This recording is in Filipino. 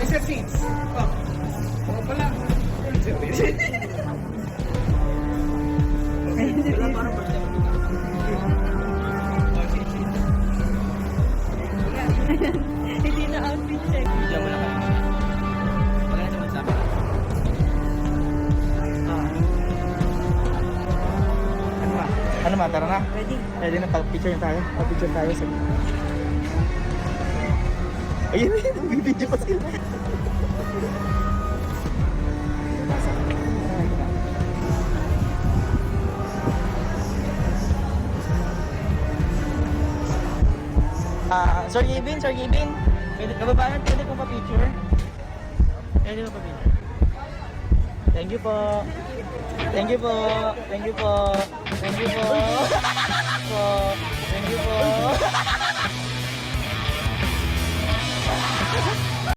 Sir Seats. Oh. Oo pala. Sir Seats. Wala parang first time. Hindi na outfit check. Diyan mo lang kami. Wala na naman sa akin. Ano ma, tara na. Ready? Ready na, pag-picture na tayo. Pag-picture tayo sa... Ayun, bibidyo pa sila. Sir Gavin, pwede, kababayan, pwede ko pa-picture? Pwede ko pa-picture? Thank you po. Thank you po. Thank you po. Thank you po. Thank you po.